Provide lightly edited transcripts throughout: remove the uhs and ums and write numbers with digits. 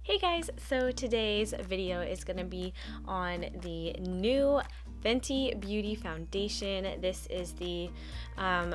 Hey guys, so today's video is going to be on the new Fenty Beauty foundation. This is the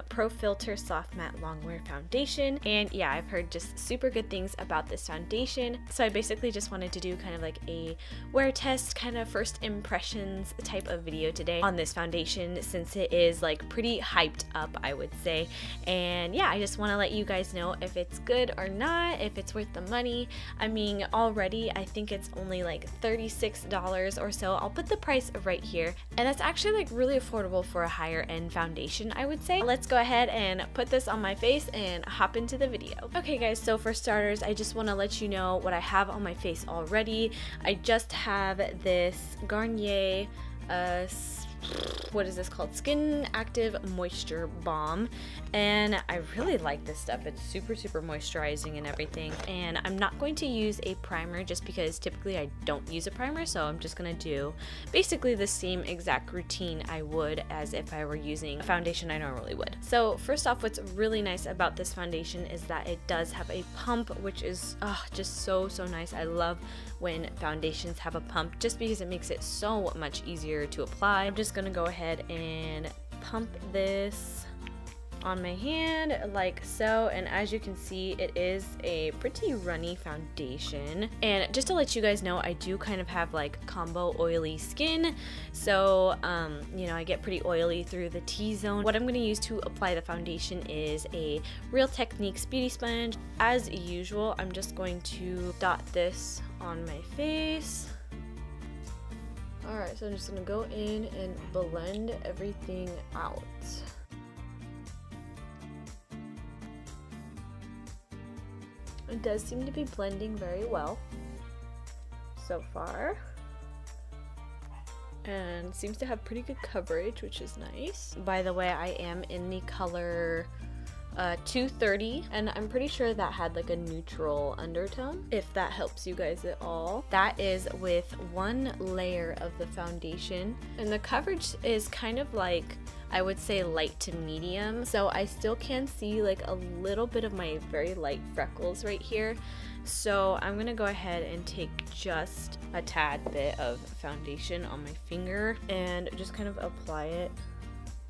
Pro Filtr Soft Matte Longwear Foundation, and yeah, I've heard just super good things about this foundation, so I basically just wanted to do kind of like a wear test, kind of first impressions type of video today on this foundation, since it is like pretty hyped up, I would say. And yeah, I just want to let you guys know if it's good or not, if it's worth the money. I mean, already I think it's only like $36 or so. I'll put the price right here, and that's actually like really affordable for a higher end foundation, I would say. Let's go ahead and put this on my face and hop into the video. Okay guys, so for starters, I just want to let you know what I have on my face already. I just have this Garnier what is this called? Skin Active Moisture Balm, and I really like this stuff. It's super moisturizing and everything, and I'm not going to use a primer just because typically I don't use a primer, so I'm just gonna do basically the same exact routine I would as if I were using a foundation I normally would. So first off, what's really nice about this foundation is that it does have a pump, which is just so nice. I love when foundations have a pump just because it makes it so much easier to apply. I'm just gonna go ahead and pump this on my hand like so, and as you can see, it is a pretty runny foundation. And just to let you guys know, I do kind of have like combo oily skin, so you know, I get pretty oily through the T-zone. What I'm going to use to apply the foundation is a Real Techniques beauty sponge. As usual, I'm just going to dot this on my face. Alright, so I'm just going to go in and blend everything out. It does seem to be blending very well so far, and seems to have pretty good coverage, which is nice. By the way, I am in the color 230, and I'm pretty sure that had like a neutral undertone, if that helps you guys at all. That is with one layer of the foundation, and the coverage is kind of like, I would say, light to medium, so I still can see like a little bit of my very light freckles right here. So I'm gonna go ahead and take just a tad bit of foundation on my finger and just kind of apply it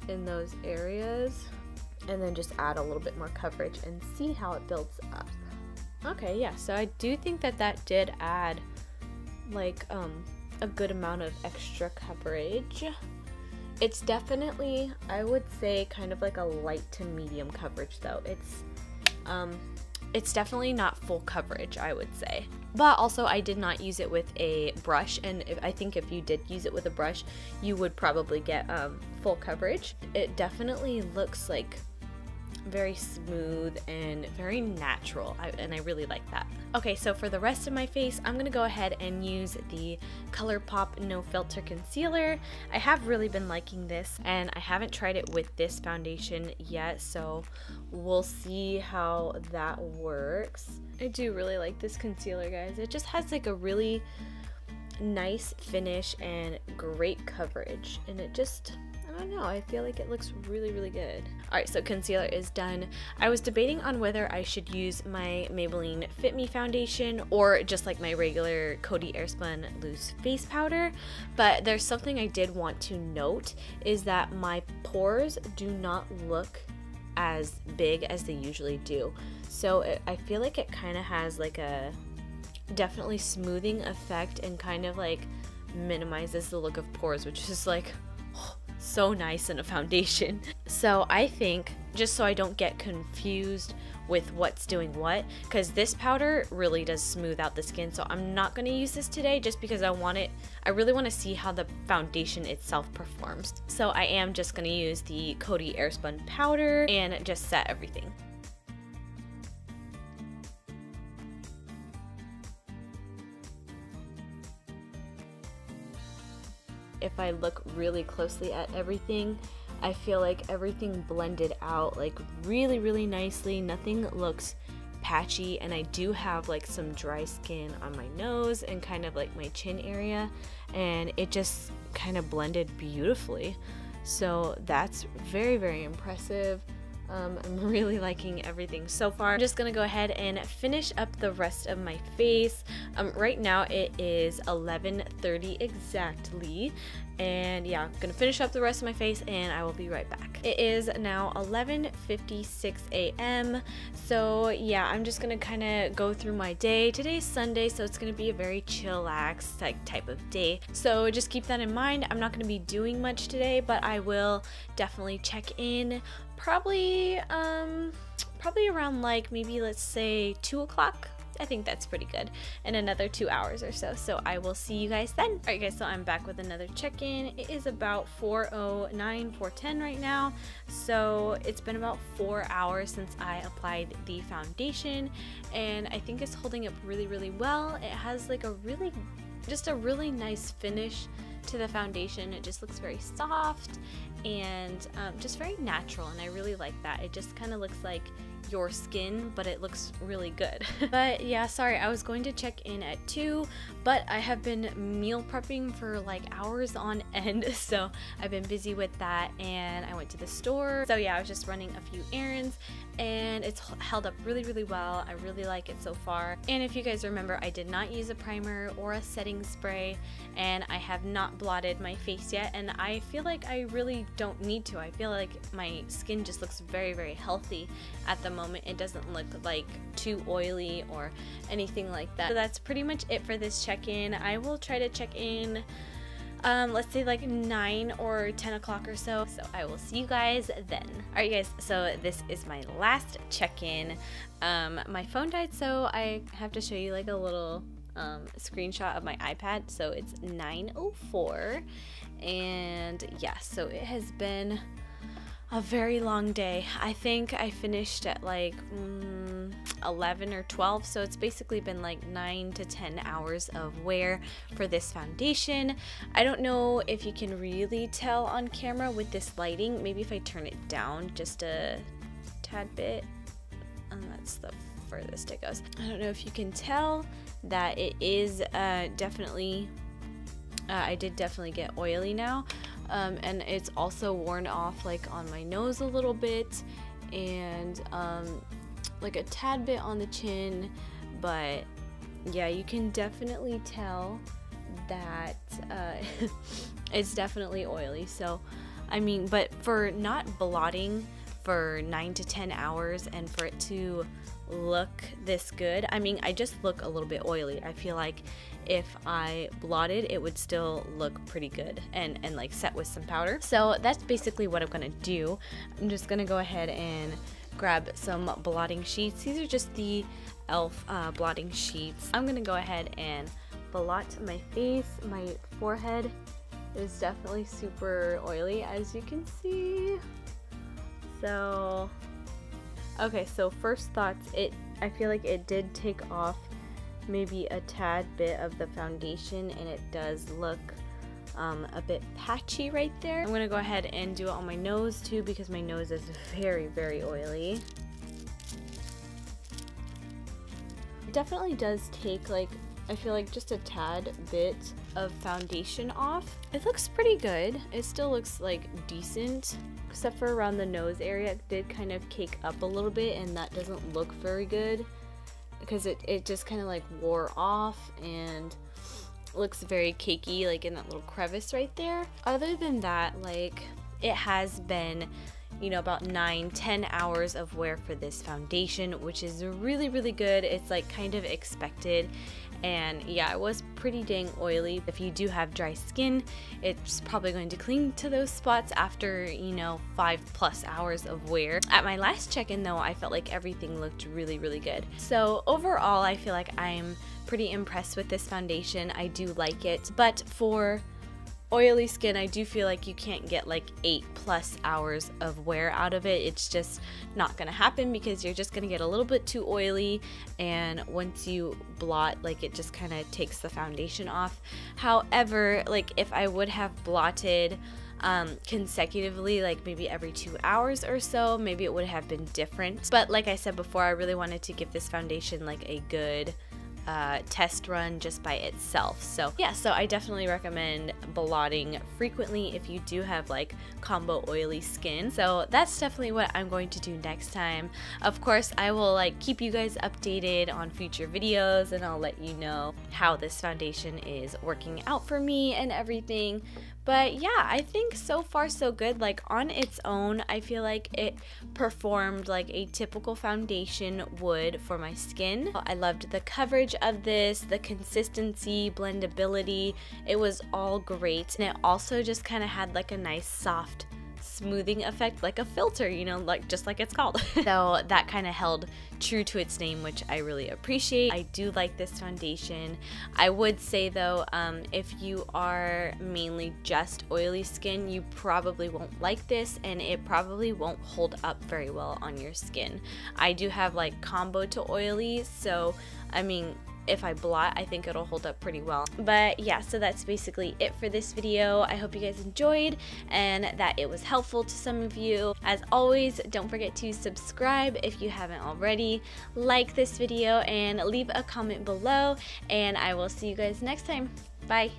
in those areas, and then just add a little bit more coverage and see how it builds up. Okay, yeah, so I do think that that did add like a good amount of extra coverage. It's definitely, I would say, kind of like a light to medium coverage though. It's definitely not full coverage, I would say. But also, I did not use it with a brush, and I think if you did use it with a brush, you would probably get full coverage. It definitely looks like very smooth and very natural, and I really like that. Okay, so for the rest of my face, I'm gonna go ahead and use the ColourPop No Filter Concealer. I have really been liking this, and I haven't tried it with this foundation yet, so we'll see how that works. I do really like this concealer, guys. It just has like a really nice finish and great coverage, and it just, I don't know, I feel like it looks really good. Alright, so concealer is done. I was debating on whether I should use my Maybelline Fit Me foundation or just like my regular Coty Airspun loose face powder, but there's something I did want to note, is that my pores do not look as big as they usually do. So I feel like it kind of has like a definitely smoothing effect and kind of like minimizes the look of pores, which is like so nice in a foundation. So I think, just so I don't get confused with what's doing what, because this powder really does smooth out the skin, so I'm not going to use this today just because I really want to see how the foundation itself performs. So I am just going to use the Coty Airspun powder and just set everything. If I look really closely at everything, I feel like everything blended out like really nicely. Nothing looks patchy, and I do have like some dry skin on my nose and kind of like my chin area, and it just kind of blended beautifully. So that's very impressive. I'm really liking everything so far. I'm just gonna go ahead and finish up the rest of my face. Right now it is 11:30 exactly, and yeah, I'm gonna finish up the rest of my face and I will be right back. It is now 11:56 a.m. so yeah, I'm just gonna kind of go through my day. Today's Sunday, so it's gonna be a very chillax type of day, so just keep that in mind. I'm not gonna be doing much today, but I will definitely check in probably around like maybe let's say 2 o'clock. I think that's pretty good, in another 2 hours or so. So I will see you guys then. Alright guys, so I'm back with another check-in. It is about 4:09, 4:10 right now. So it's been about 4 hours since I applied the foundation, and I think it's holding up really, really well. It has like a really nice finish to the foundation. It just looks very soft and just very natural, and I really like that. It just kind of looks like your skin, but it looks really good. But yeah, sorry, I was going to check in at 2, but I have been meal prepping for like hours on end, so I've been busy with that, and I went to the store. So yeah, I was just running a few errands, and it's held up really, really well. I really like it so far. And if you guys remember, I did not use a primer or a setting spray, and I have not blotted my face yet, and I feel like I really don't need to. I feel like my skin just looks very, very healthy at the moment. It doesn't look like too oily or anything like that. So that's pretty much it for this check-in. I will try to check in let's say like 9 or 10 o'clock or so. So I will see you guys then. Alright guys, so this is my last check-in. My phone died, so I have to show you like a little screenshot of my iPad. So it's 9:04, and yeah, so it has been a very long day. I think I finished at like 11 or 12, so it's basically been like 9 to 10 hours of wear for this foundation. I don't know if you can really tell on camera with this lighting. Maybe if I turn it down just a tad bit, and that's the furthest it goes. I don't know if you can tell that it is definitely I did definitely get oily now, and it's also worn off like on my nose a little bit, and like a tad bit on the chin. But yeah, you can definitely tell that it's definitely oily. So I mean, but for not blotting for 9 to 10 hours and for it to look this good, I mean, I just look a little bit oily. I feel like if I blotted, it would still look pretty good and like set with some powder. So that's basically what I'm gonna do. I'm just gonna go ahead and grab some blotting sheets. These are just the e.l.f. Blotting sheets. I'm gonna go ahead and blot my face. My forehead is definitely super oily, as you can see. So okay, so first thoughts, I feel like it did take off maybe a tad bit of the foundation, and it does look a bit patchy right there. I'm gonna go ahead and do it on my nose too, because my nose is very, very oily. It definitely does take like, I feel like just a tad bit of foundation off. It looks pretty good. It still looks like decent, except for around the nose area. It did kind of cake up a little bit, and that doesn't look very good because it just kind of like wore off and looks very cakey, like in that little crevice right there. Other than that, like, it has been, you know, about 9-10 hours of wear for this foundation, which is really, really good. It's like kind of expected. And yeah, it was pretty dang oily. If you do have dry skin, it's probably going to cling to those spots after, you know, 5+ hours of wear. At my last check-in though, I felt like everything looked really, really good. So overall, I feel like I'm pretty impressed with this foundation. I do like it, but for oily skin, I do feel like you can't get like 8+ hours of wear out of it. It's just not gonna happen, because you're just gonna get a little bit too oily, and once you blot, like, it just kind of takes the foundation off. However, like, if I would have blotted consecutively, like maybe every 2 hours or so, maybe it would have been different. But like I said before, I really wanted to give this foundation like a good test run just by itself. So yeah, so I definitely recommend blotting frequently if you do have like combo oily skin. So that's definitely what I'm going to do next time. Of course, I will like keep you guys updated on future videos, and I'll let you know how this foundation is working out for me and everything. But yeah, I think so far so good. Like on its own, I feel like it performed like a typical foundation would for my skin. I loved the coverage of this, the consistency, blendability. It was all great. And it also just kind of had like a nice soft smoothing effect, like a filter, you know, like just like it's called. So that kind of held true to its name, which I really appreciate. I do like this foundation. I would say though, if you are mainly just oily skin, you probably won't like this, and it probably won't hold up very well on your skin. I do have like combo to oily, so I mean, if I blot, I think it'll hold up pretty well. But yeah, so that's basically it for this video. I hope you guys enjoyed and that it was helpful to some of you. As always, don't forget to subscribe if you haven't already, like this video, and leave a comment below, and I will see you guys next time. Bye!